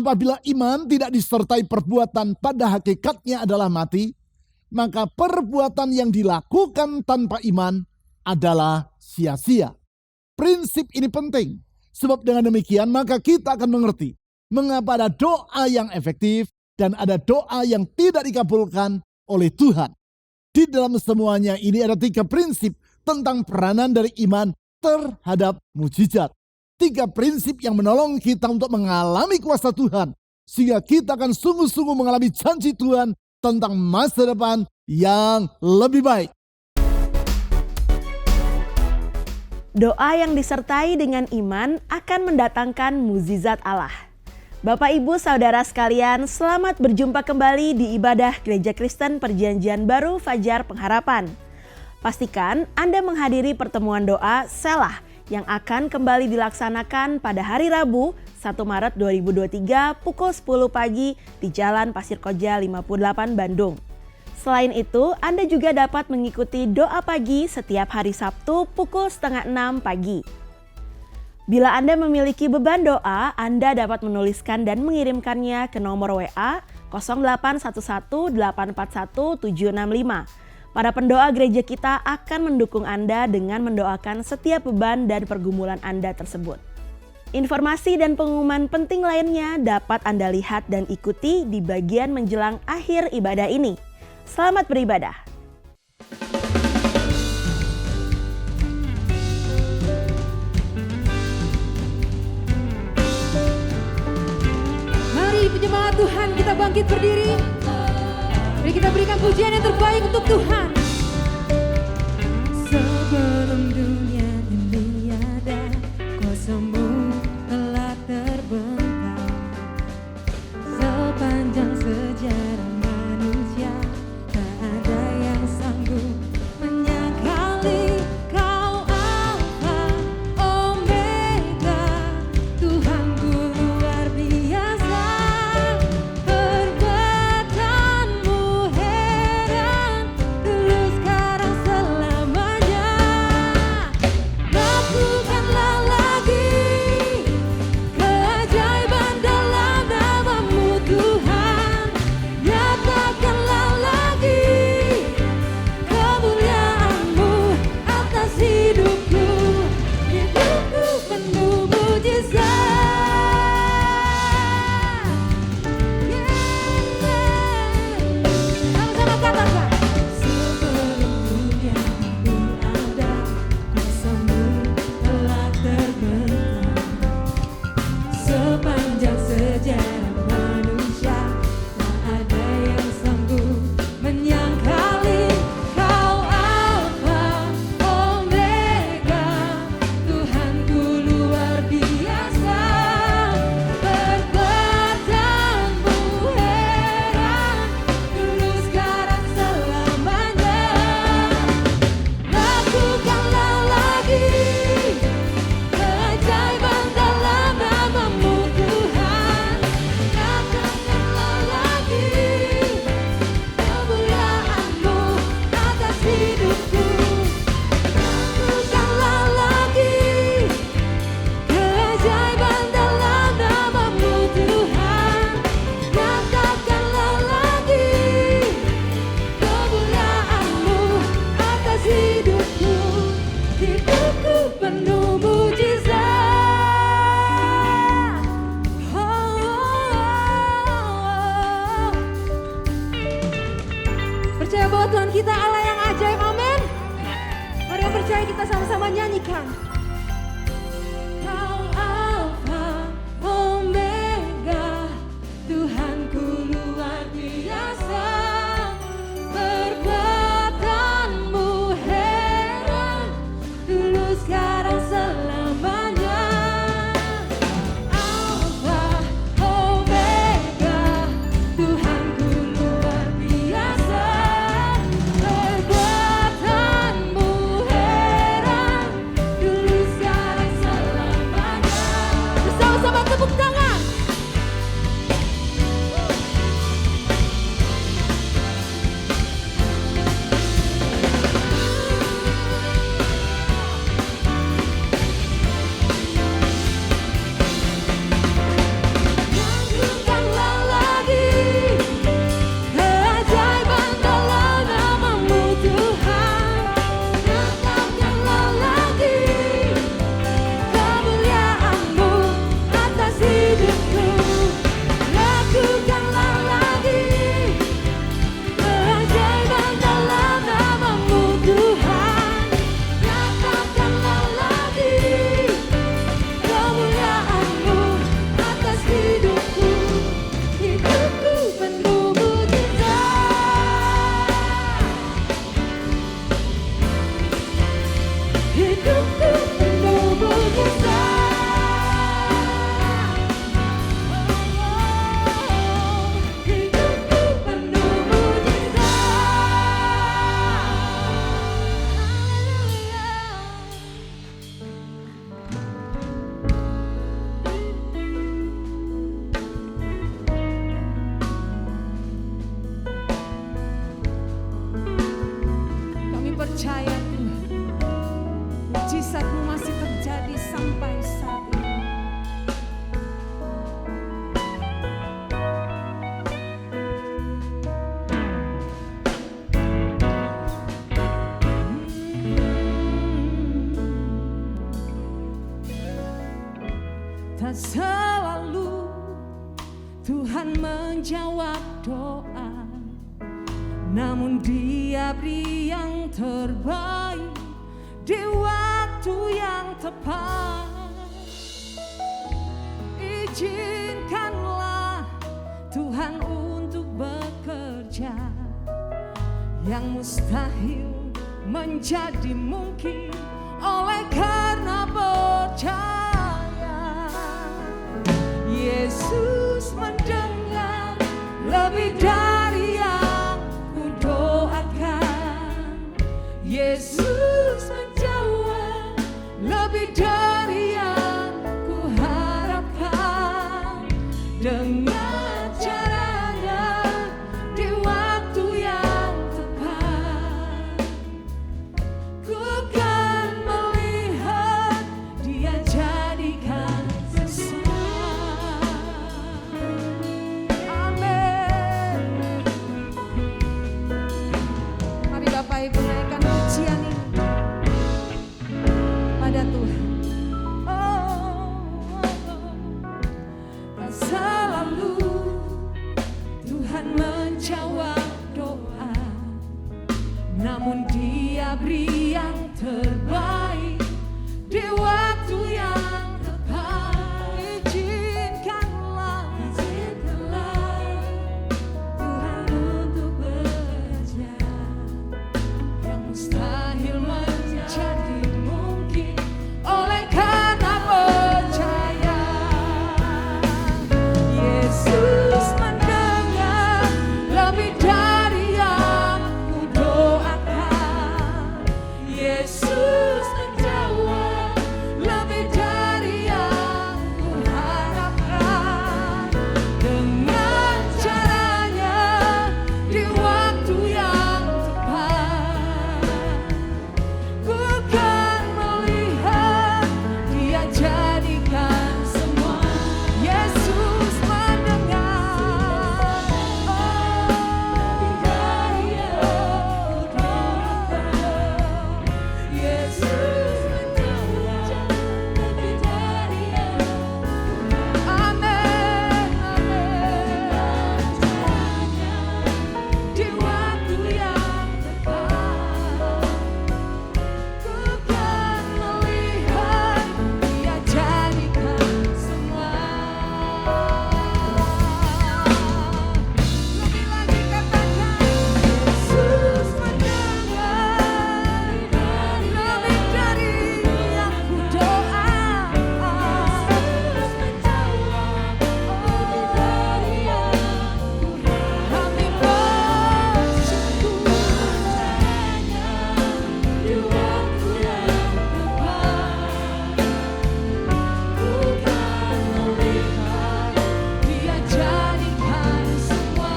apabila iman tidak disertai perbuatan pada hakikatnya adalah mati, maka perbuatan yang dilakukan tanpa iman adalah sia-sia. Prinsip ini penting, sebab dengan demikian maka kita akan mengerti mengapa ada doa yang efektif dan ada doa yang tidak dikabulkan oleh Tuhan. Di dalam semuanya ini ada 3 prinsip tentang peranan dari iman terhadap mujizat. 3 prinsip yang menolong kita untuk mengalami kuasa Tuhan, sehingga kita akan sungguh-sungguh mengalami janji Tuhan tentang masa depan yang lebih baik. Doa yang disertai dengan iman akan mendatangkan mukjizat Allah. Bapak, Ibu, Saudara sekalian, selamat berjumpa kembali di ibadah Gereja Kristen Perjanjian Baru Fajar Pengharapan. Pastikan Anda menghadiri pertemuan doa Selah yang akan kembali dilaksanakan pada hari Rabu 1 Maret 2023 pukul 10 pagi di Jalan Pasir Koja 58 Bandung. Selain itu, Anda juga dapat mengikuti doa pagi setiap hari Sabtu pukul 5:30 pagi. Bila Anda memiliki beban doa, Anda dapat menuliskan dan mengirimkannya ke nomor WA 0811841765. Para pendoa gereja kita akan mendukung Anda dengan mendoakan setiap beban dan pergumulan Anda tersebut. Informasi dan pengumuman penting lainnya dapat Anda lihat dan ikuti di bagian menjelang akhir ibadah ini. Selamat beribadah. Mari penjemaat Tuhan, kita bangkit berdiri. Mari kita berikan pujian yang terbaik untuk Tuhan. Sebelum dunia ini ada, kuasamu telah terbentang. Sepanjang sejarah manusia, tak ada yang sanggup menyangkali Kau Alfa Omega, Tuhanku luar biasa. Percaya bahwa Tuhan kita Allah yang ajaib, amin. Mari yang percaya kita sama-sama nyanyikan. Kau Alfa Omega, Tuhanku luar biasa. Perbuatanmu heran, dulu sekarang selamanya. Alfa Omega, Tuhanku luar biasa. Perbuatanmu heran, dulu menjawab doa, namun Dia beri yang terbaik di waktu yang tepat. Izinkanlah Tuhan untuk bekerja, yang mustahil menjadi mungkin oleh karena percaya. Yesus mendengar lebih dari yang ku doakan. Yesus menjawab lebih dari yang ku harapkan. Dengan caranya di waktu yang tepat, ku kan melihat Dia jadikan sesuatu. Amin. Mari Bapak Ibu naikkan pujian ini pada Tuhan. Tak selalu Tuhan menjawab doa, namun Dia beri yang terbaik di waktu yang tepat. Izinkanlah Tuhan untuk bekerja, yang mustahil menjadi mungkin oleh karena percaya. Yesus mendengar lebih dari yang ku doakan. Yesus menjawab lebih dari yang ku harapkan. Dengan caranya di waktu yang tepat, ku kan melihat Dia jadikan semua. Yesus mendengar lebih dari yang ku doakan. Yesus menjawab lebih dari yang amin, amin. Di waktu yang tepat, ku kan melihat Dia jadikan semua. Lebih lagi katakan, Yesus mendengar lebih dari yang ku doakan. Yesus menjawab lebih dari yang kami bersyukur hanya di waktu yang tepat, ku kan melihat Dia jadikan semua.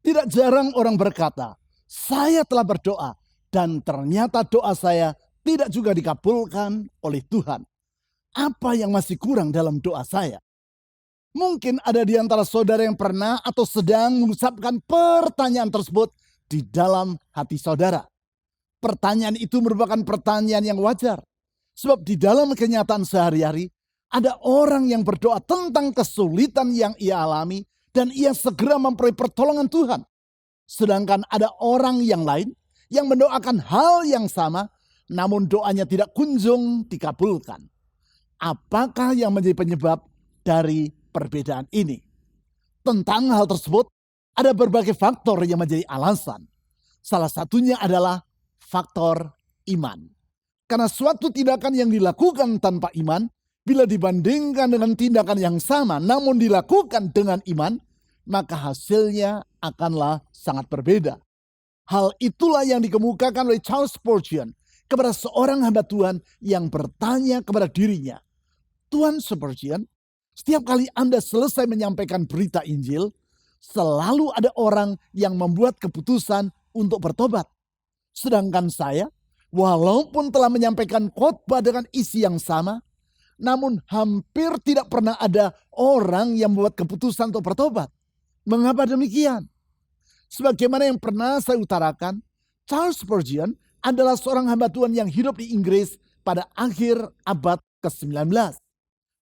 Tidak jarang orang berkata, saya telah berdoa dan ternyata doa saya tidak juga dikabulkan oleh Tuhan. Apa yang masih kurang dalam doa saya? Mungkin ada di antara saudara yang pernah atau sedang mengucapkan pertanyaan tersebut di dalam hati saudara. Pertanyaan itu merupakan pertanyaan yang wajar. Sebab di dalam kenyataan sehari-hari, ada orang yang berdoa tentang kesulitan yang ia alami dan ia segera memperoleh pertolongan Tuhan. Sedangkan ada orang yang lain yang mendoakan hal yang sama, namun doanya tidak kunjung dikabulkan. Apakah yang menjadi penyebab dari perbedaan ini? Tentang hal tersebut, ada berbagai faktor yang menjadi alasan. Salah satunya adalah faktor iman. Karena suatu tindakan yang dilakukan tanpa iman, bila dibandingkan dengan tindakan yang sama namun dilakukan dengan iman, maka hasilnya akanlah sangat berbeda. Hal itulah yang dikemukakan oleh Charles Spurgeon kepada seorang hamba Tuhan yang bertanya kepada dirinya, Tuan Spurgeon, Setiap kali Anda selesai menyampaikan berita Injil, selalu ada orang yang membuat keputusan untuk bertobat. Sedangkan saya, walaupun telah menyampaikan khotbah dengan isi yang sama, namun hampir tidak pernah ada orang yang membuat keputusan untuk bertobat. Mengapa demikian? Sebagaimana yang pernah saya utarakan, Charles Spurgeon adalah seorang hamba Tuhan yang hidup di Inggris pada akhir abad ke-19.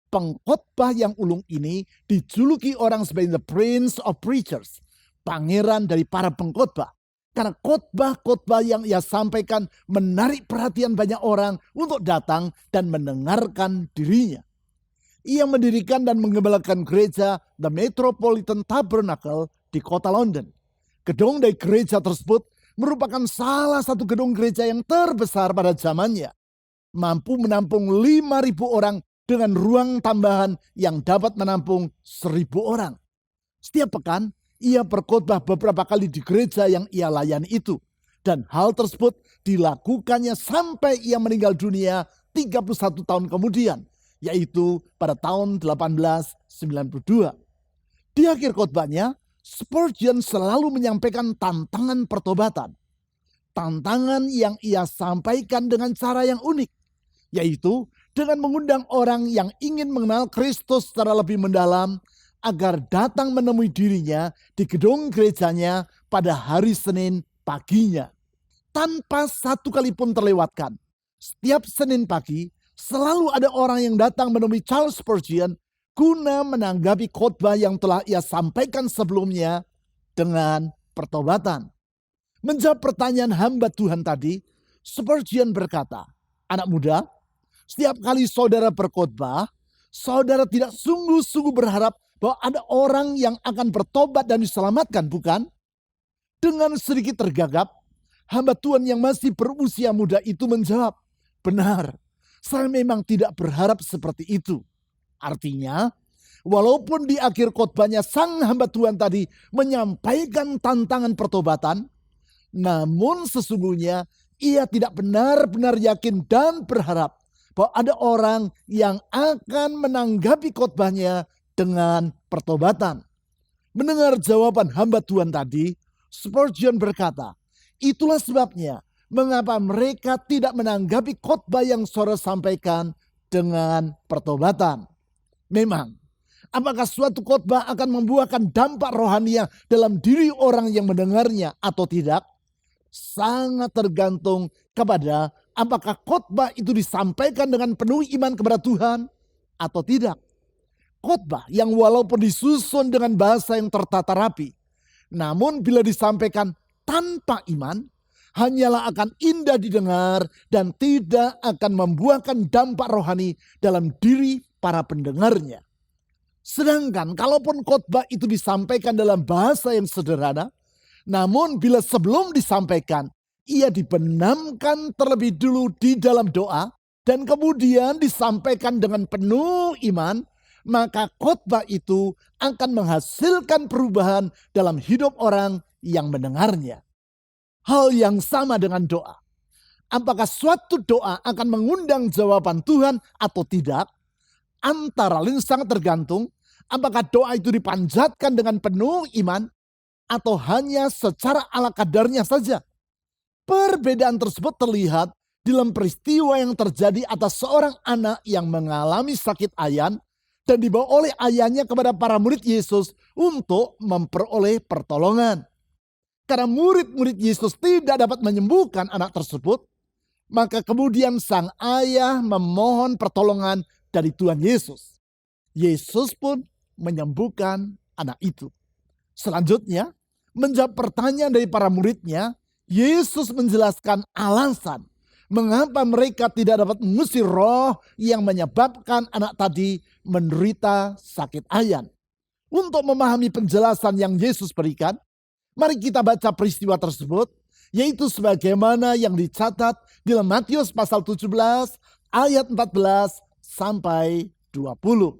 Pengkhotbah yang ulung ini dijuluki orang sebagai the Prince of Preachers, pangeran dari para pengkhotbah. Karena khotbah-khotbah yang ia sampaikan menarik perhatian banyak orang untuk datang dan mendengarkan dirinya. Ia mendirikan dan mengembalakan gereja The Metropolitan Tabernacle di kota London. Gedung dari gereja tersebut merupakan salah satu gedung gereja yang terbesar pada zamannya. Mampu menampung 5.000 orang dengan ruang tambahan yang dapat menampung 1.000 orang. Setiap pekan, ia berkhotbah beberapa kali di gereja yang ia layani itu. Dan hal tersebut dilakukannya sampai ia meninggal dunia 31 tahun kemudian, yaitu pada tahun 1892. Di akhir khotbahnya, Spurgeon selalu menyampaikan tantangan pertobatan. Tantangan yang ia sampaikan dengan cara yang unik, yaitu dengan mengundang orang yang ingin mengenal Kristus secara lebih mendalam agar datang menemui dirinya di gedung gerejanya pada hari Senin paginya. Tanpa satu kali pun terlewatkan, setiap Senin pagi selalu ada orang yang datang menemui Charles Spurgeon guna menanggapi khotbah yang telah ia sampaikan sebelumnya dengan pertobatan. Menjawab pertanyaan hamba Tuhan tadi, Spurgeon berkata, "Anak muda, setiap kali saudara berkhotbah, saudara tidak sungguh-sungguh berharap bahwa ada orang yang akan bertobat dan diselamatkan, bukan?" Dengan sedikit tergagap, hamba Tuhan yang masih berusia muda itu menjawab, "Benar, saya memang tidak berharap seperti itu." Artinya, walaupun di akhir khotbahnya sang hamba Tuhan tadi menyampaikan tantangan pertobatan, namun sesungguhnya ia tidak benar-benar yakin dan berharap bahwa ada orang yang akan menanggapi khotbahnya dengan pertobatan. Mendengar jawaban hamba Tuhan tadi, Spurgeon berkata, "Itulah sebabnya mengapa mereka tidak menanggapi khotbah yang saudara sampaikan dengan pertobatan." Memang, apakah suatu khotbah akan membuahkan dampak rohania dalam diri orang yang mendengarnya atau tidak? Sangat tergantung kepada apakah khotbah itu disampaikan dengan penuh iman kepada Tuhan atau tidak. Khotbah yang walaupun disusun dengan bahasa yang tertata rapi, namun bila disampaikan tanpa iman, hanyalah akan indah didengar dan tidak akan membuahkan dampak rohani dalam diri para pendengarnya. Sedangkan kalaupun khotbah itu disampaikan dalam bahasa yang sederhana, namun bila sebelum disampaikan, ia dibenamkan terlebih dulu di dalam doa dan kemudian disampaikan dengan penuh iman, maka khotbah itu akan menghasilkan perubahan dalam hidup orang yang mendengarnya. Hal yang sama dengan doa. Apakah suatu doa akan mengundang jawaban Tuhan atau tidak? Antara lain sangat tergantung apakah doa itu dipanjatkan dengan penuh iman atau hanya secara ala kadarnya saja. Perbedaan tersebut terlihat dalam peristiwa yang terjadi atas seorang anak yang mengalami sakit ayan dan dibawa oleh ayahnya kepada para murid Yesus untuk memperoleh pertolongan. Karena murid-murid Yesus tidak dapat menyembuhkan anak tersebut, maka kemudian sang ayah memohon pertolongan dari Tuhan Yesus. Yesus pun menyembuhkan anak itu. Selanjutnya, menjawab pertanyaan dari para muridnya, Yesus menjelaskan alasan mengapa mereka tidak dapat mengusir roh yang menyebabkan anak tadi menderita sakit ayan. Untuk memahami penjelasan yang Yesus berikan, mari kita baca peristiwa tersebut, yaitu sebagaimana yang dicatat di dalam Matius pasal 17 ayat 14 sampai 20.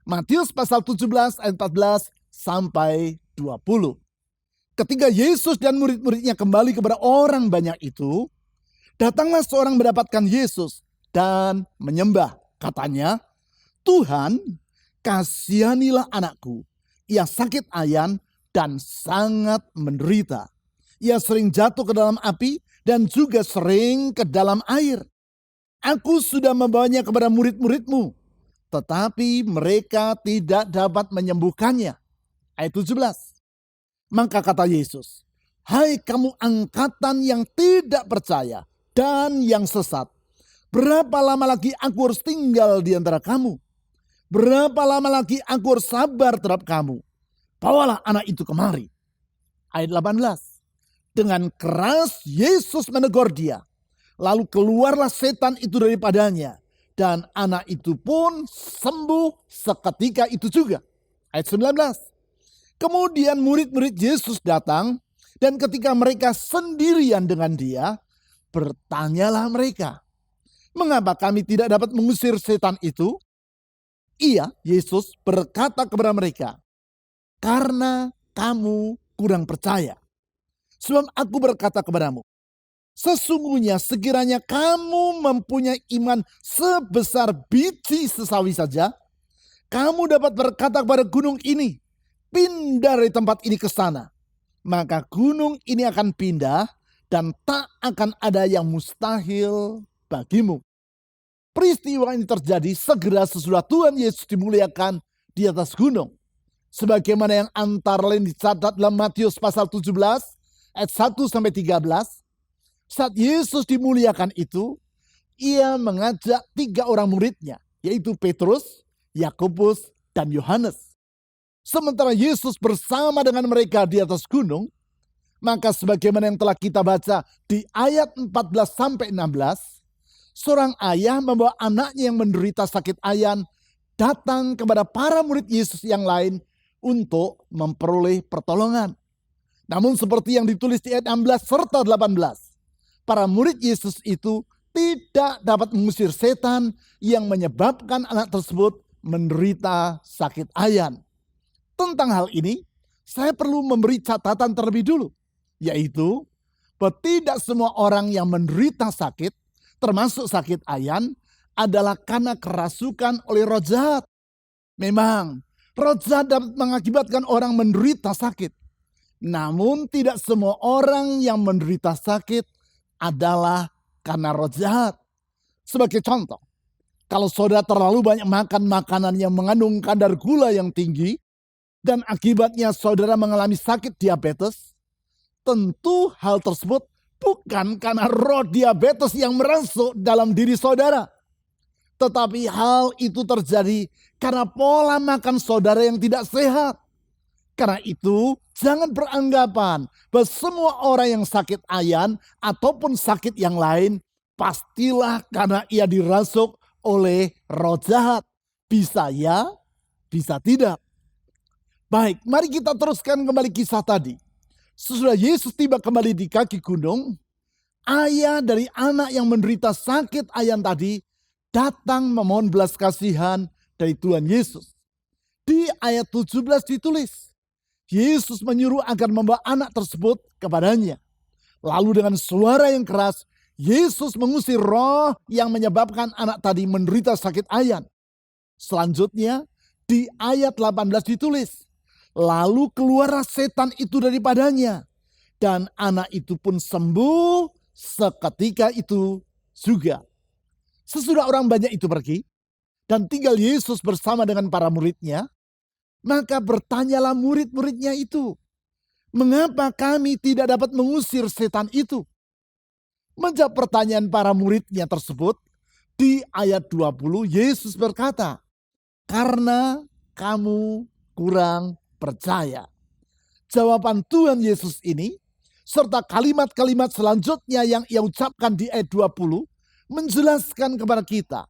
Matius pasal 17 ayat 14 sampai 20. Ketika Yesus dan murid-muridnya kembali kepada orang banyak itu, datanglah seorang mendapatkan Yesus dan menyembah. Katanya, "Tuhan, kasihanilah anakku. Ia sakit ayan dan sangat menderita. Ia sering jatuh ke dalam api dan juga sering ke dalam air. Aku sudah membawanya kepada murid-muridmu, tetapi mereka tidak dapat menyembuhkannya. Ayat 17. Maka kata Yesus, hai kamu angkatan yang tidak percaya dan yang sesat. Berapa lama lagi aku harus tinggal di antara kamu? Berapa lama lagi aku harus sabar terhadap kamu? Bawalah anak itu kemari. Ayat 18. Dengan keras Yesus menegur dia. Lalu keluarlah setan itu daripadanya. Dan anak itu pun sembuh seketika itu juga. Ayat 19. Kemudian murid-murid Yesus datang, dan ketika mereka sendirian dengan dia, bertanyalah mereka, mengapa kami tidak dapat mengusir setan itu? Ia, Yesus, berkata kepada mereka, karena kamu kurang percaya. Sebab aku berkata kepadamu, sesungguhnya sekiranya kamu mempunyai iman sebesar biji sesawi saja, kamu dapat berkata kepada gunung ini, pindah dari tempat ini ke sana. Maka gunung ini akan pindah dan tak akan ada yang mustahil bagimu. Peristiwa ini terjadi segera sesudah Tuhan Yesus dimuliakan di atas gunung. Sebagaimana yang antara lain dicatat dalam Matius pasal 17 ayat 1-13. Saat Yesus dimuliakan itu, ia mengajak 3 orang muridnya, yaitu Petrus, Yakobus, dan Yohanes. Sementara Yesus bersama dengan mereka di atas gunung, maka sebagaimana yang telah kita baca di ayat 14-16, seorang ayah membawa anaknya yang menderita sakit ayan datang kepada para murid Yesus yang lain untuk memperoleh pertolongan. Namun seperti yang ditulis di ayat 16 serta 18, para murid Yesus itu tidak dapat mengusir setan yang menyebabkan anak tersebut menderita sakit ayan. Tentang hal ini, saya perlu memberi catatan terlebih dulu, yaitu bahwa tidak semua orang yang menderita sakit, termasuk sakit ayan, adalah karena kerasukan oleh roh jahat. Memang, roh jahat dapat mengakibatkan orang menderita sakit. Namun tidak semua orang yang menderita sakit adalah karena roh jahat. Sebagai contoh, kalau saudara terlalu banyak makan makanan yang mengandung kadar gula yang tinggi, dan akibatnya saudara mengalami sakit diabetes, tentu hal tersebut bukan karena roh diabetes yang merasuk dalam diri saudara. Tetapi hal itu terjadi karena pola makan saudara yang tidak sehat. Karena itu, jangan beranggapan bahwa semua orang yang sakit ayan ataupun sakit yang lain pastilah karena ia dirasuk oleh roh jahat. Bisa ya, bisa tidak. Baik, mari kita teruskan kembali kisah tadi. Sesudah Yesus tiba kembali di kaki gunung, ayah dari anak yang menderita sakit ayan tadi datang memohon belas kasihan dari Tuhan Yesus. Di ayat 17 ditulis, Yesus menyuruh agar membawa anak tersebut kepadanya. Lalu dengan suara yang keras, Yesus mengusir roh yang menyebabkan anak tadi menderita sakit ayan. Selanjutnya, di ayat 18 ditulis, lalu keluarlah setan itu daripadanya, dan anak itu pun sembuh seketika itu juga. Sesudah orang banyak itu pergi, dan tinggal Yesus bersama dengan para muridnya, maka bertanyalah murid-muridnya itu, mengapa kami tidak dapat mengusir setan itu? Menjawab pertanyaan para muridnya tersebut, di ayat 20 Yesus berkata, karena kamu kurang percaya. Jawaban Tuhan Yesus ini serta kalimat-kalimat selanjutnya yang ia ucapkan di ayat 20 menjelaskan kepada kita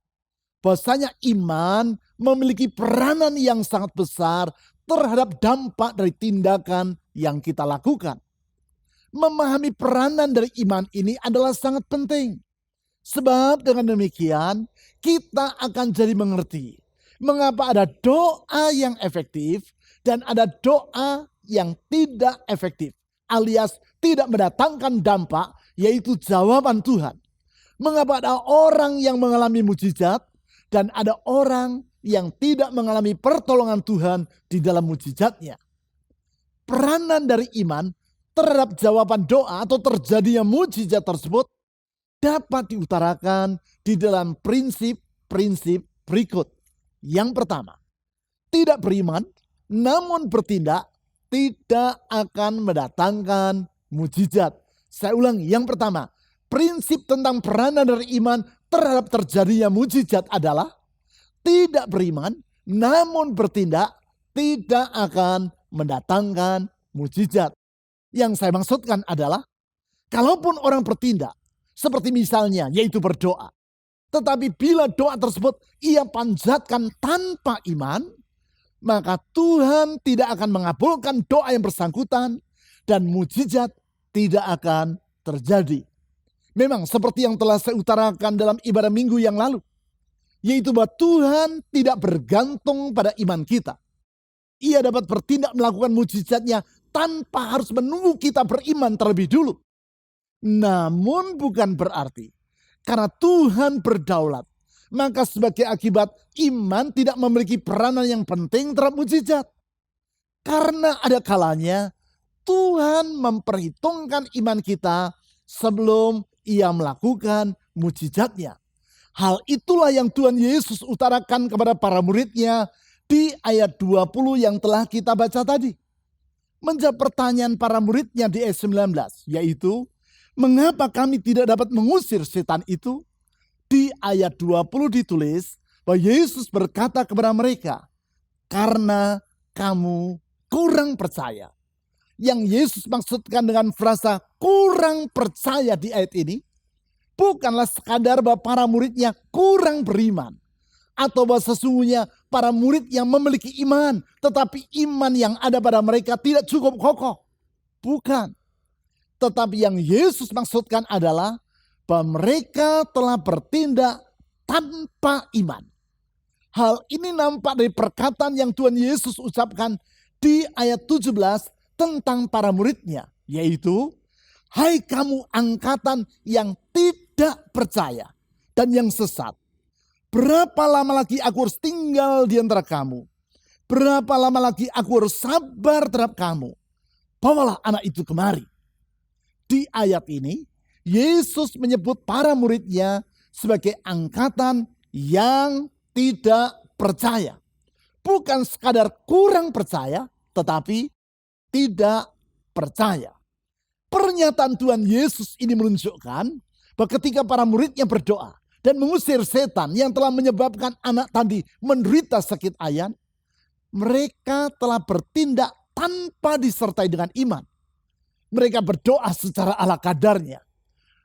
bahwasanya iman memiliki peranan yang sangat besar terhadap dampak dari tindakan yang kita lakukan. Memahami peranan dari iman ini adalah sangat penting. Sebab dengan demikian kita akan jadi mengerti mengapa ada doa yang efektif dan ada doa yang tidak efektif, alias tidak mendatangkan dampak, yaitu jawaban Tuhan. Mengapa ada orang yang mengalami mujizat dan ada orang yang tidak mengalami pertolongan Tuhan di dalam mujizatnya. Peranan dari iman terhadap jawaban doa atau terjadinya mujizat tersebut dapat diutarakan di dalam prinsip-prinsip berikut. Yang pertama, tidak beriman namun bertindak tidak akan mendatangkan mujizat. Saya ulangi, yang pertama, prinsip tentang peranan dari iman terhadap terjadinya mujizat adalah tidak beriman namun bertindak tidak akan mendatangkan mujizat. Yang saya maksudkan adalah kalaupun orang bertindak seperti misalnya yaitu berdoa, tetapi bila doa tersebut ia panjatkan tanpa iman, maka Tuhan tidak akan mengabulkan doa yang bersangkutan dan mujizat tidak akan terjadi. Memang seperti yang telah saya utarakan dalam ibadah minggu yang lalu, yaitu bahwa Tuhan tidak bergantung pada iman kita. Ia dapat bertindak melakukan mujizatnya tanpa harus menunggu kita beriman terlebih dulu. Namun bukan berarti karena Tuhan berdaulat, maka sebagai akibat iman tidak memiliki peranan yang penting terhadap mujizat. Karena ada kalanya Tuhan memperhitungkan iman kita sebelum ia melakukan mujizatnya. Hal itulah yang Tuhan Yesus utarakan kepada para muridnya di ayat 20 yang telah kita baca tadi. Menjawab pertanyaan para muridnya di ayat 19, yaitu mengapa kami tidak dapat mengusir setan itu? Di ayat 20 ditulis bahwa Yesus berkata kepada mereka, karena kamu kurang percaya. Yang Yesus maksudkan dengan frasa kurang percaya di ayat ini, bukanlah sekadar bahwa para muridnya kurang beriman, atau bahwa sesungguhnya para murid yang memiliki iman, tetapi iman yang ada pada mereka tidak cukup kokoh. Bukan. Tetapi yang Yesus maksudkan adalah bahwa mereka telah bertindak tanpa iman. Hal ini nampak dari perkataan yang Tuhan Yesus ucapkan di ayat 17 tentang para muridnya, yaitu, hai kamu angkatan yang tidak percaya dan yang sesat. Berapa lama lagi aku harus tinggal di antara kamu? Berapa lama lagi aku harus sabar terhadap kamu? Bawalah anak itu kemari. Di ayat ini, Yesus menyebut para muridnya sebagai angkatan yang tidak percaya. Bukan sekadar kurang percaya, tetapi tidak percaya. Pernyataan Tuhan Yesus ini menunjukkan bahwa ketika para muridnya berdoa dan mengusir setan yang telah menyebabkan anak tadi menderita sakit ayan, mereka telah bertindak tanpa disertai dengan iman. Mereka berdoa secara ala kadarnya.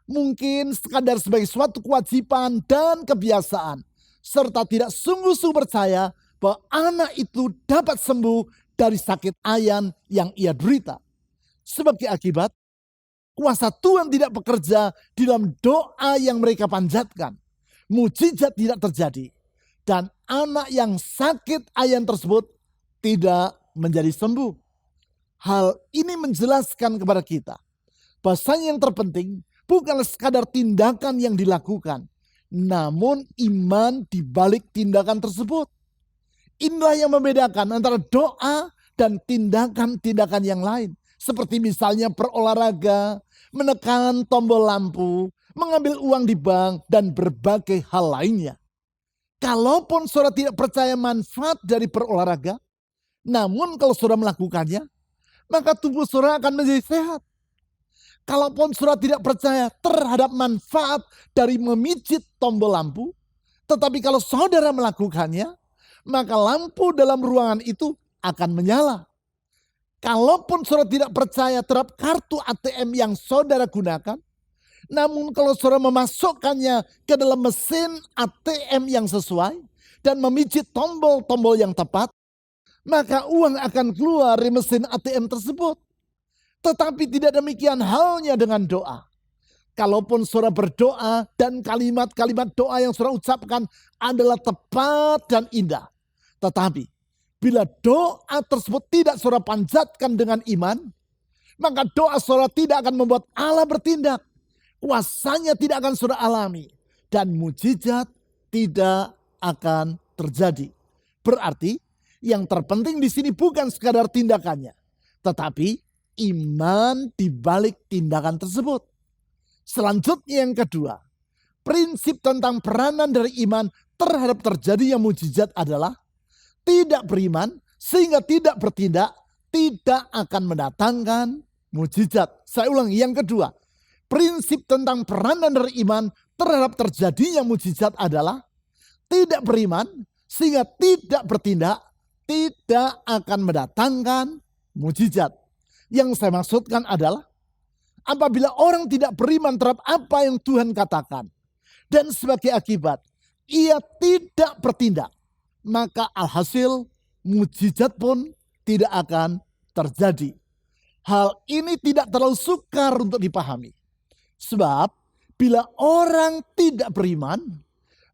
Mungkin sekadar sebagai suatu kewajiban dan kebiasaan, serta tidak sungguh-sungguh percaya bahwa anak itu dapat sembuh dari sakit ayan yang ia derita. Sebagai akibat, kuasa Tuhan tidak bekerja di dalam doa yang mereka panjatkan. Mujizat tidak terjadi. Dan anak yang sakit ayan tersebut tidak menjadi sembuh. Hal ini menjelaskan kepada kita bahwasanya yang terpenting bukanlah sekadar tindakan yang dilakukan, namun iman di balik tindakan tersebut. Inilah yang membedakan antara doa dan tindakan-tindakan yang lain. Seperti misalnya berolahraga, menekan tombol lampu, mengambil uang di bank, dan berbagai hal lainnya. Kalaupun saudara tidak percaya manfaat dari berolahraga, namun kalau saudara melakukannya, maka tubuh saudara akan menjadi sehat. Kalaupun saudara tidak percaya terhadap manfaat dari memijit tombol lampu, tetapi kalau saudara melakukannya, maka lampu dalam ruangan itu akan menyala. Kalaupun saudara tidak percaya terhadap kartu ATM yang saudara gunakan, namun kalau saudara memasukkannya ke dalam mesin ATM yang sesuai dan memijit tombol-tombol yang tepat, maka uang akan keluar dari mesin ATM tersebut. Tetapi tidak demikian halnya dengan doa. Kalaupun saudara berdoa dan kalimat-kalimat doa yang saudara ucapkan adalah tepat dan indah, tetapi bila doa tersebut tidak saudara panjatkan dengan iman, maka doa saudara tidak akan membuat Allah bertindak. Kuasanya tidak akan saudara alami. Dan mujizat tidak akan terjadi. Berarti yang terpenting di sini bukan sekadar tindakannya, tetapi iman di balik tindakan tersebut. Selanjutnya yang kedua, prinsip tentang peranan dari iman terhadap terjadinya mujizat adalah tidak beriman sehingga tidak bertindak tidak akan mendatangkan mujizat. Saya ulangi, yang kedua, prinsip tentang peranan dari iman terhadap terjadinya mujizat adalah tidak beriman sehingga tidak bertindak tidak akan mendatangkan mujizat. Yang saya maksudkan adalah apabila orang tidak beriman terhadap apa yang Tuhan katakan dan sebagai akibat ia tidak bertindak, maka alhasil mujizat pun tidak akan terjadi. Hal ini tidak terlalu sukar untuk dipahami. Sebab bila orang tidak beriman,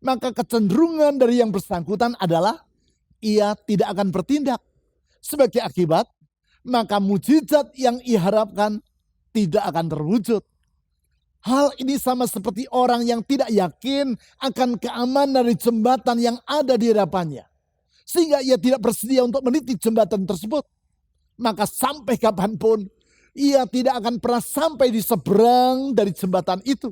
maka kecenderungan dari yang bersangkutan adalah ia tidak akan bertindak. Sebagai akibat, maka mujizat yang ia harapkan tidak akan terwujud. Hal ini sama seperti orang yang tidak yakin akan keamanan dari jembatan yang ada di hadapannya, sehingga ia tidak bersedia untuk meniti jembatan tersebut. Maka sampai kapanpun ia tidak akan pernah sampai di seberang dari jembatan itu.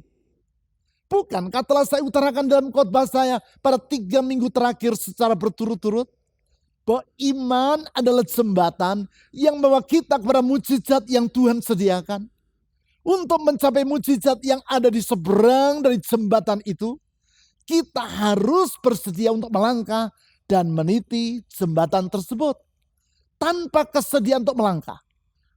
Bukankah telah saya utarakan dalam khotbah saya pada 3 minggu terakhir secara berturut-turut, bahwa iman adalah jembatan yang membawa kita kepada mujizat yang Tuhan sediakan. Untuk mencapai mujizat yang ada di seberang dari jembatan itu, kita harus bersedia untuk melangkah dan meniti jembatan tersebut. Tanpa kesediaan untuk melangkah,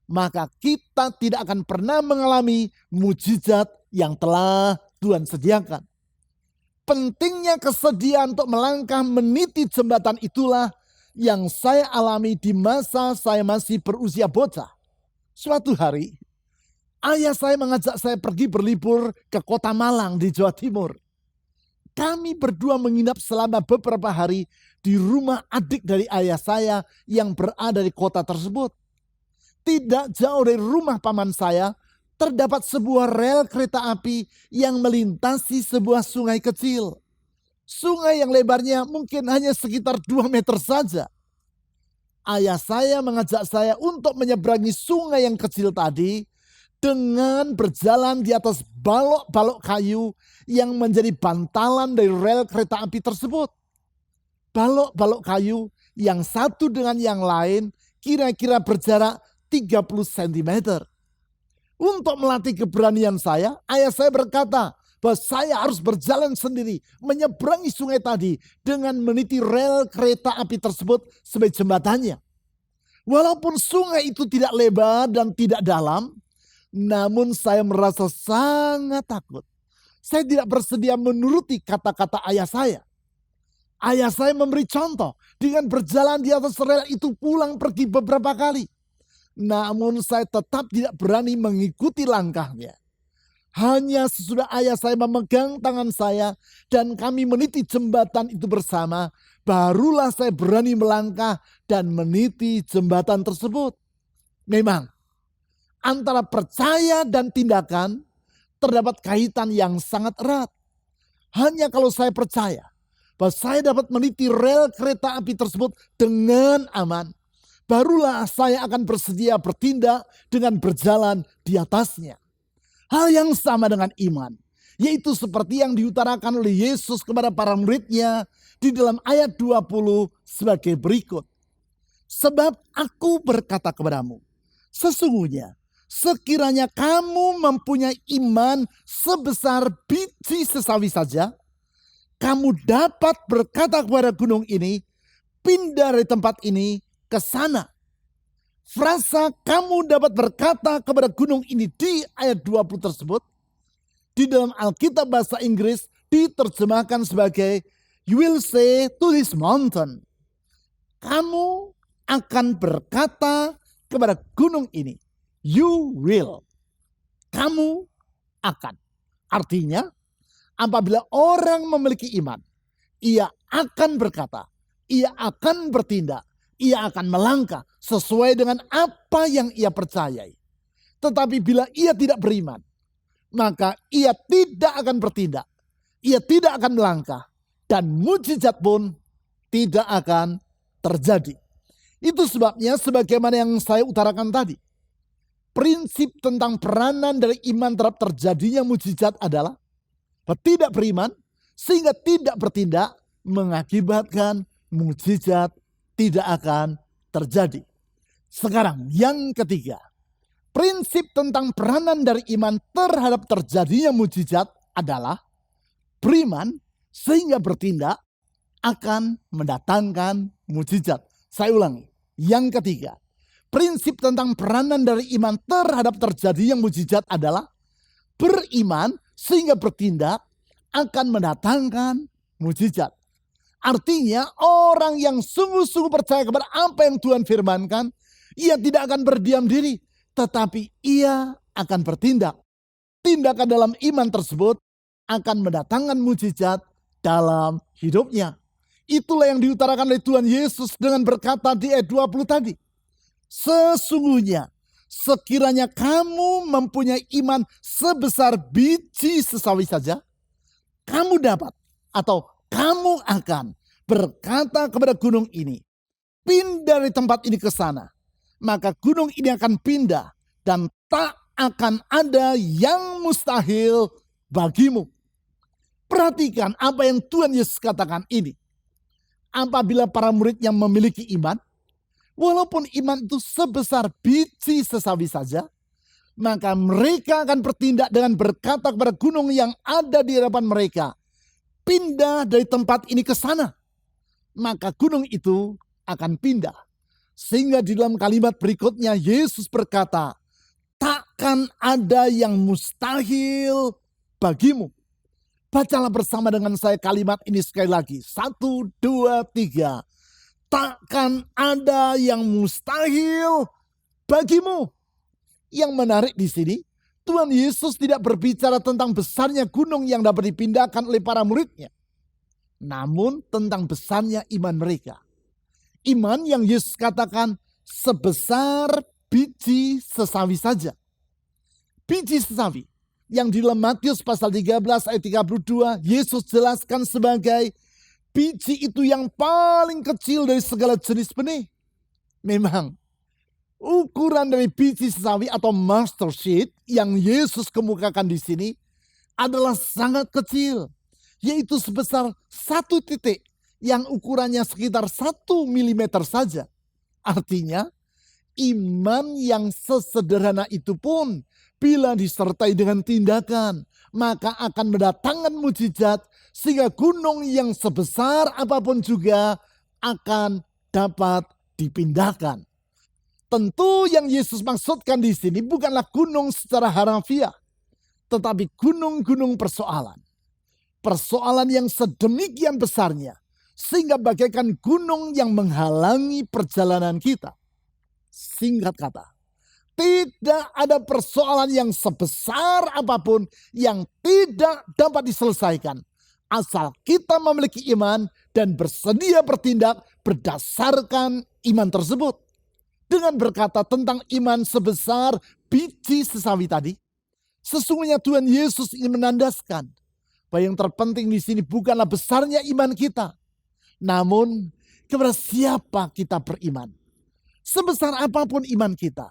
maka kita tidak akan pernah mengalami mujizat yang telah Tuhan sediakan. Pentingnya kesediaan untuk melangkah meniti jembatan itulah yang saya alami di masa saya masih berusia bocah. Suatu hari, ayah saya mengajak saya pergi berlibur ke kota Malang di Jawa Timur. Kami berdua menginap selama beberapa hari di rumah adik dari ayah saya yang berada di kota tersebut. Tidak jauh dari rumah paman saya, terdapat sebuah rel kereta api yang melintasi sebuah sungai kecil. Sungai yang lebarnya mungkin hanya sekitar 2 meter saja. Ayah saya mengajak saya untuk menyeberangi sungai yang kecil tadi dengan berjalan di atas balok-balok kayu yang menjadi bantalan dari rel kereta api tersebut. Balok-balok kayu yang satu dengan yang lain kira-kira berjarak 30 cm. Untuk melatih keberanian saya, ayah saya berkata bahwa saya harus berjalan sendiri menyeberangi sungai tadi dengan meniti rel kereta api tersebut sebagai jembatannya. Walaupun sungai itu tidak lebar dan tidak dalam, namun saya merasa sangat takut. Saya tidak bersedia menuruti kata-kata ayah saya. Ayah saya memberi contoh dengan berjalan di atas rel itu pulang pergi beberapa kali. Namun saya tetap tidak berani mengikuti langkahnya. Hanya sesudah ayah saya memegang tangan saya dan kami meniti jembatan itu bersama, barulah saya berani melangkah dan meniti jembatan tersebut. Memang, antara percaya dan tindakan terdapat kaitan yang sangat erat. Hanya kalau saya percaya bahwa saya dapat meniti rel kereta api tersebut dengan aman, barulah saya akan bersedia bertindak dengan berjalan di atasnya. Hal yang sama dengan iman, yaitu seperti yang diutarakan oleh Yesus kepada para muridnya di dalam ayat 20 sebagai berikut. Sebab aku berkata kepadamu, sesungguhnya sekiranya kamu mempunyai iman sebesar biji sesawi saja, kamu dapat berkata kepada gunung ini, pindah dari tempat ini ke sana. Frasa kamu dapat berkata kepada gunung ini di ayat 20 tersebut, di dalam Alkitab bahasa Inggris diterjemahkan sebagai you will say to this mountain. Kamu akan berkata kepada gunung ini, you will. Kamu akan. Artinya, apabila orang memiliki iman, ia akan berkata, ia akan bertindak, ia akan melangkah sesuai dengan apa yang ia percayai. Tetapi bila ia tidak beriman, maka ia tidak akan bertindak, ia tidak akan melangkah, dan mujizat pun tidak akan terjadi. Itu sebabnya sebagaimana yang saya utarakan tadi. Prinsip tentang peranan dari iman terhadap terjadinya mujizat adalah tidak beriman sehingga tidak bertindak mengakibatkan mujizat tidak akan terjadi. Sekarang yang ketiga, prinsip tentang peranan dari iman terhadap terjadinya mujizat adalah beriman sehingga bertindak akan mendatangkan mujizat. Saya ulangi, yang ketiga, prinsip tentang peranan dari iman terhadap terjadinya mujizat adalah beriman sehingga bertindak akan mendatangkan mujizat. Artinya orang yang sungguh-sungguh percaya kepada apa yang Tuhan firmankan, ia tidak akan berdiam diri, tetapi ia akan bertindak. Tindakan dalam iman tersebut akan mendatangkan mujizat dalam hidupnya. Itulah yang diutarakan oleh Tuhan Yesus dengan berkata di ayat 20 tadi. Sesungguhnya sekiranya kamu mempunyai iman sebesar biji sesawi saja, kamu dapat atau kamu akan berkata kepada gunung ini, pindah dari tempat ini ke sana. Maka gunung ini akan pindah dan tak akan ada yang mustahil bagimu. Perhatikan apa yang Tuhan Yesus katakan ini. Apabila para murid yang memiliki iman, walaupun iman itu sebesar biji sesawi saja, maka mereka akan bertindak dengan berkata kepada gunung yang ada di hadapan mereka, pindah dari tempat ini ke sana. Maka gunung itu akan pindah. Sehingga di dalam kalimat berikutnya Yesus berkata, takkan ada yang mustahil bagimu. Bacalah bersama dengan saya kalimat ini sekali lagi. 1, 2, 3. Takkan ada yang mustahil bagimu. Yang menarik di sini, Tuhan Yesus tidak berbicara tentang besarnya gunung yang dapat dipindahkan oleh para muridnya. Namun tentang besarnya iman mereka. Iman yang Yesus katakan sebesar biji sesawi saja. Biji sesawi yang di dalam Matius pasal 13 ayat 32 Yesus jelaskan sebagai biji itu yang paling kecil dari segala jenis benih. Memang ukuran dari biji sesawi atau mustard seed yang Yesus kemukakan di sini adalah sangat kecil, yaitu sebesar 1 titik yang ukurannya sekitar 1 milimeter saja. Artinya iman yang sesederhana itu pun bila disertai dengan tindakan, maka akan mendatangkan mujizat sehingga gunung yang sebesar apapun juga akan dapat dipindahkan. Tentu yang Yesus maksudkan di sini bukanlah gunung secara harafiah, tetapi gunung-gunung persoalan. Persoalan yang sedemikian besarnya, sehingga bagaikan gunung yang menghalangi perjalanan kita. Singkat kata, tidak ada persoalan yang sebesar apapun yang tidak dapat diselesaikan, asal kita memiliki iman dan bersedia bertindak berdasarkan iman tersebut. Dengan berkata tentang iman sebesar biji sesawi tadi, sesungguhnya Tuhan Yesus ingin menandaskan bahwa yang terpenting di sini bukanlah besarnya iman kita, namun kepada siapa kita beriman. Sebesar apapun iman kita,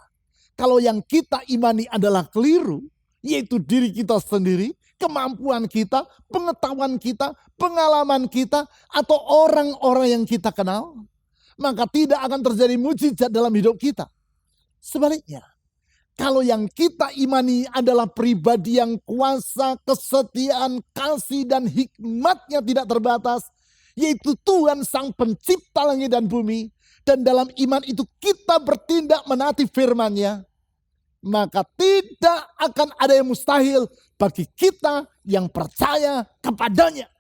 kalau yang kita imani adalah keliru, yaitu diri kita sendiri, kemampuan kita, pengetahuan kita, pengalaman kita, atau orang-orang yang kita kenal, maka tidak akan terjadi mujizat dalam hidup kita. Sebaliknya, kalau yang kita imani adalah pribadi yang kuasa, kesetiaan, kasih, dan hikmatnya tidak terbatas, yaitu Tuhan Sang Pencipta langit dan bumi, dan dalam iman itu kita bertindak menaati firman-Nya, maka tidak akan ada yang mustahil bagi kita yang percaya kepadanya.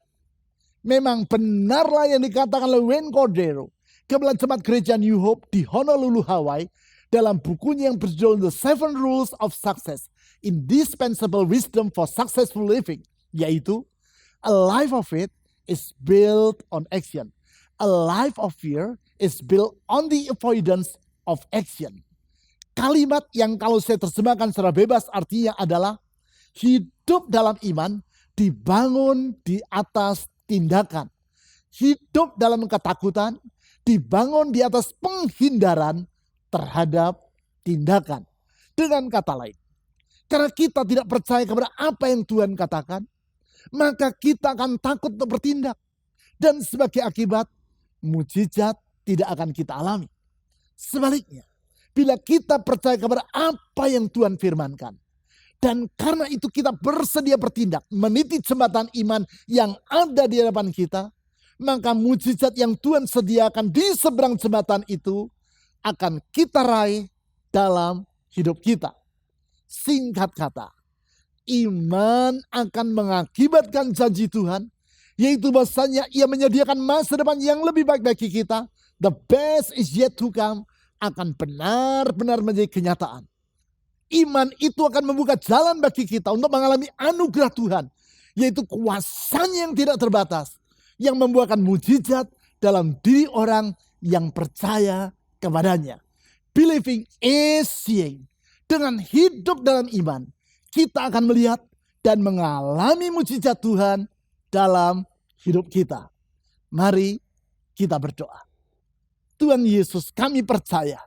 Memang benarlah yang dikatakan oleh Wayne Cordeiro, Kepala Jemaat Gereja New Hope di Honolulu, Hawaii, dalam bukunya yang berjudul The 7 Rules of Success, Indispensable Wisdom for Successful Living, yaitu a life of faith is built on action. A life of fear is built on the avoidance of action. Kalimat yang kalau saya terjemahkan secara bebas artinya adalah hidup dalam iman dibangun di atas tindakan. Hidup dalam ketakutan dibangun di atas penghindaran terhadap tindakan. Dengan kata lain, karena kita tidak percaya kepada apa yang Tuhan katakan, maka kita akan takut untuk bertindak. Dan sebagai akibat, mujizat tidak akan kita alami. Sebaliknya, bila kita percaya kepada apa yang Tuhan firmankan, dan karena itu kita bersedia bertindak, meniti jembatan iman yang ada di hadapan kita, maka mujizat yang Tuhan sediakan di seberang jembatan itu akan kita raih dalam hidup kita. Singkat kata, iman akan mengakibatkan janji Tuhan, yaitu bahasanya ia menyediakan masa depan yang lebih baik bagi kita. The best is yet to come akan benar-benar menjadi kenyataan. Iman itu akan membuka jalan bagi kita untuk mengalami anugerah Tuhan, yaitu kuasanya yang tidak terbatas, yang membuahkan mujizat dalam diri orang yang percaya kepadanya. Believing is seeing. Dengan hidup dalam iman, kita akan melihat dan mengalami mujizat Tuhan dalam hidup kita. Mari kita berdoa. Tuhan Yesus, kami percaya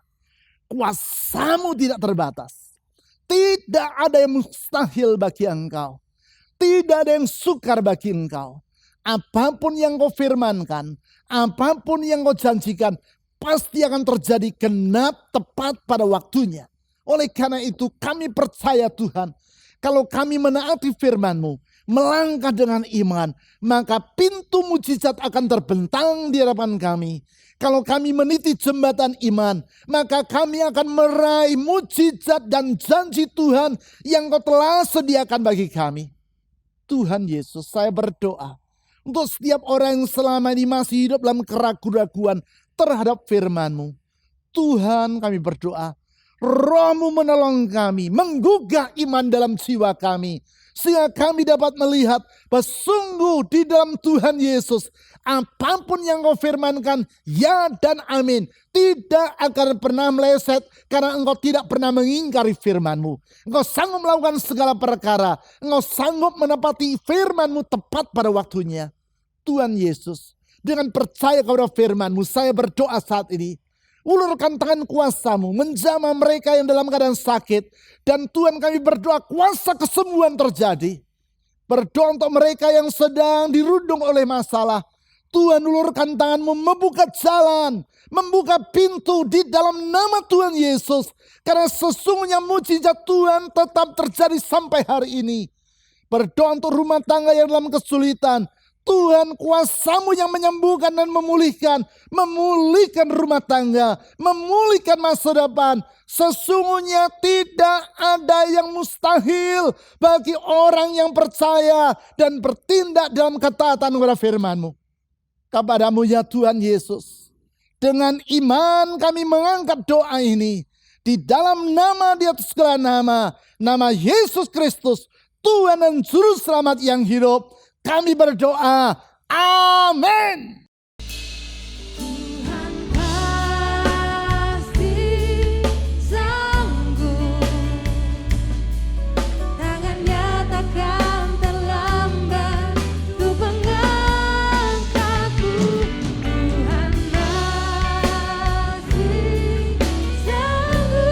kuasa-Mu tidak terbatas. Tidak ada yang mustahil bagi Engkau. Tidak ada yang sukar bagi Engkau. Apapun yang Kau firmankan, apapun yang Kau janjikan, pasti akan terjadi genap tepat pada waktunya. Oleh karena itu kami percaya Tuhan, kalau kami menaati firman-Mu, melangkah dengan iman, maka pintu mujizat akan terbentang di hadapan kami. Kalau kami meniti jembatan iman, maka kami akan meraih mujizat dan janji Tuhan yang Kau telah sediakan bagi kami. Tuhan Yesus, saya berdoa untuk setiap orang yang selama ini masih hidup dalam keraguan-raguan terhadap firman-Mu. Tuhan, kami berdoa, Roh-Mu menolong kami, menggugah iman dalam jiwa kami, sehingga kami dapat melihat bahwa sungguh di dalam Tuhan Yesus, apapun yang Kau firmankan, ya dan amin, tidak akan pernah meleset karena Engkau tidak pernah mengingkari firman-Mu. Engkau sanggup melakukan segala perkara, Engkau sanggup menepati firman-Mu tepat pada waktunya. Tuhan Yesus, dengan percaya kepada firman-Mu, saya berdoa saat ini, ulurkan tangan kuasa-Mu menjamah mereka yang dalam keadaan sakit. Dan Tuhan, kami berdoa kuasa kesembuhan terjadi. Berdoa untuk mereka yang sedang dirundung oleh masalah. Tuhan, ulurkan tangan-Mu membuka jalan, membuka pintu di dalam nama Tuhan Yesus. Karena sesungguhnya mujizat Tuhan tetap terjadi sampai hari ini. Berdoa untuk rumah tangga yang dalam kesulitan. Tuhan, kuasa-Mu yang menyembuhkan dan memulihkan rumah tangga, memulihkan masa depan. Sesungguhnya tidak ada yang mustahil bagi orang yang percaya dan bertindak dalam ketaatan kepada firman-Mu. Kepadamu ya Tuhan Yesus, dengan iman kami mengangkat doa ini di dalam nama di atas segala nama, nama Yesus Kristus, Tuhan dan Juru Selamat yang hidup. Kami berdoa, amin. Tuhan pasti sanggup, tangan-Nya takkan terlambat untuk mengangkatku. Tuhan pasti sanggup,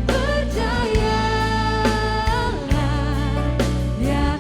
percayalah, Dia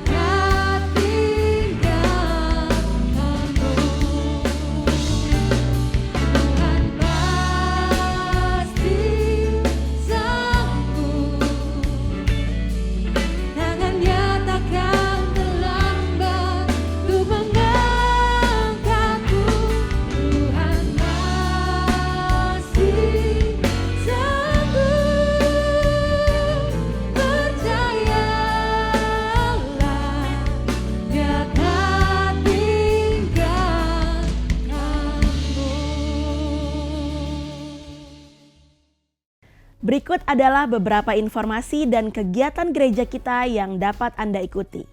Berikut adalah beberapa informasi dan kegiatan gereja kita yang dapat Anda ikuti.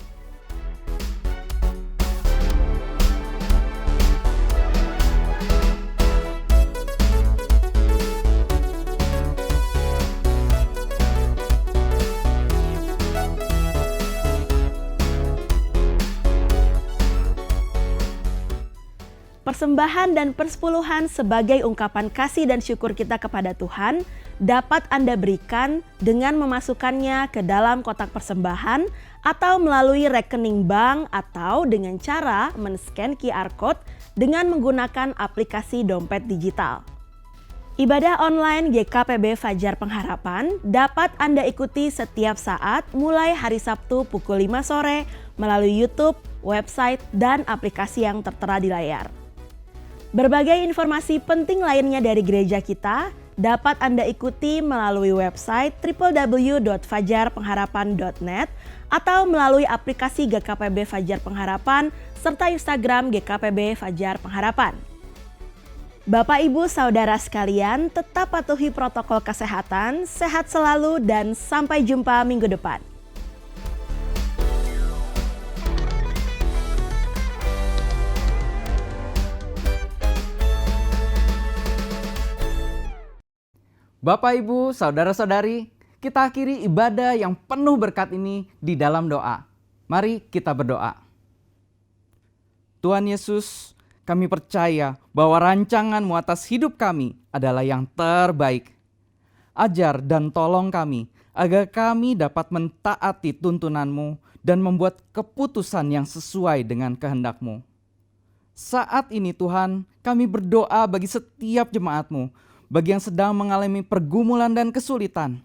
persembahan dan persepuluhan sebagai ungkapan kasih dan syukur kita kepada Tuhan dapat Anda berikan dengan memasukkannya ke dalam kotak persembahan atau melalui rekening bank atau dengan cara men-scan QR Code dengan menggunakan aplikasi dompet digital. Ibadah online GKPB Fajar Pengharapan dapat Anda ikuti setiap saat mulai hari Sabtu pukul 5 sore melalui YouTube, website, dan aplikasi yang tertera di layar. Berbagai informasi penting lainnya dari gereja kita dapat Anda ikuti melalui website www.fajarpengharapan.net atau melalui aplikasi GKPB Fajar Pengharapan serta Instagram GKPB Fajar Pengharapan. Bapak, Ibu, Saudara sekalian, tetap patuhi protokol kesehatan, sehat selalu, dan sampai jumpa minggu depan. Bapak, Ibu, Saudara-saudari, kita akhiri ibadah yang penuh berkat ini di dalam doa. Mari kita berdoa. Tuhan Yesus, kami percaya bahwa rancangan-Mu atas hidup kami adalah yang terbaik. Ajar dan tolong kami agar kami dapat mentaati tuntunan-Mu dan membuat keputusan yang sesuai dengan kehendak-Mu. Saat ini Tuhan, kami berdoa bagi setiap jemaat-Mu, bagi yang sedang mengalami pergumulan dan kesulitan.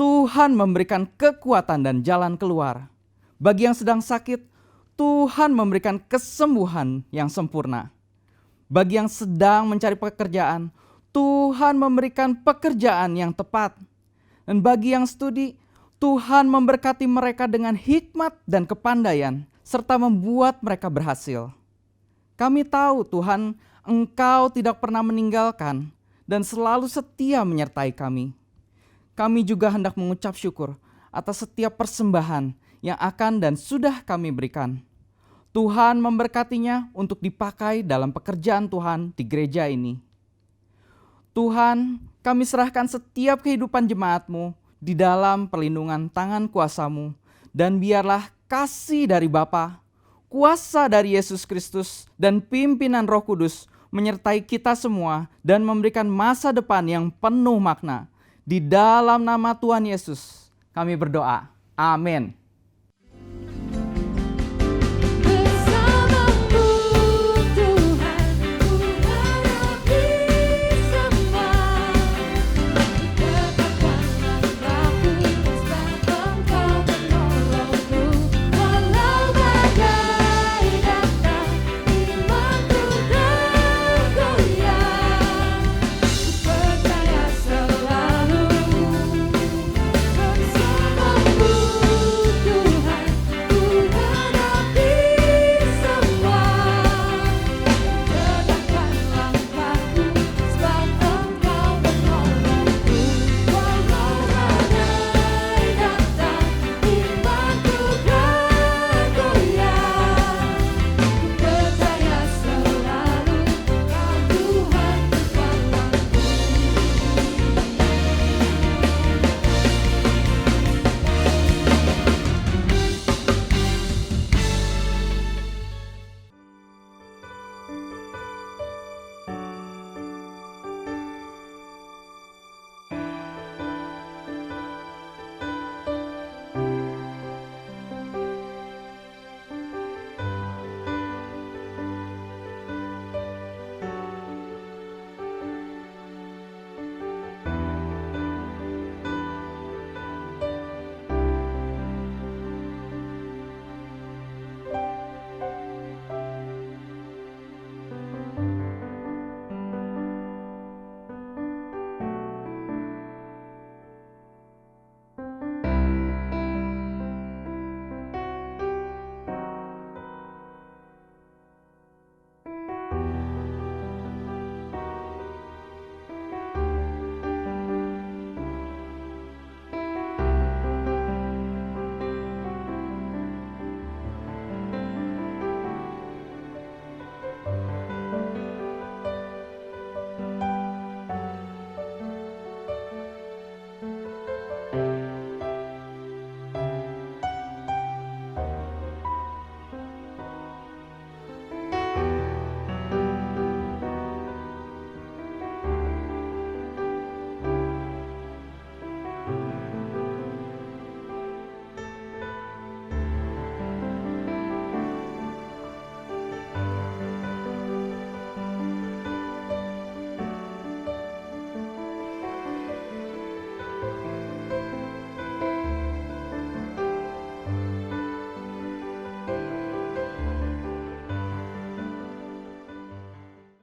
Tuhan memberikan kekuatan dan jalan keluar. Bagi yang sedang sakit, Tuhan memberikan kesembuhan yang sempurna. Bagi yang sedang mencari pekerjaan, Tuhan memberikan pekerjaan yang tepat. Dan bagi yang studi, Tuhan memberkati mereka dengan hikmat dan kepandaian, serta membuat mereka berhasil. Kami tahu Tuhan, Engkau tidak pernah meninggalkan dan selalu setia menyertai kami. Kami juga hendak mengucap syukur atas setiap persembahan yang akan dan sudah kami berikan. Tuhan memberkatinya untuk dipakai dalam pekerjaan Tuhan di gereja ini. Tuhan, kami serahkan setiap kehidupan jemaat-Mu di dalam perlindungan tangan kuasa-Mu, dan biarlah kasih dari Bapa, kuasa dari Yesus Kristus, dan pimpinan Roh Kudus menyertai kita semua dan memberikan masa depan yang penuh makna. Di dalam nama Tuhan Yesus kami berdoa. Amin.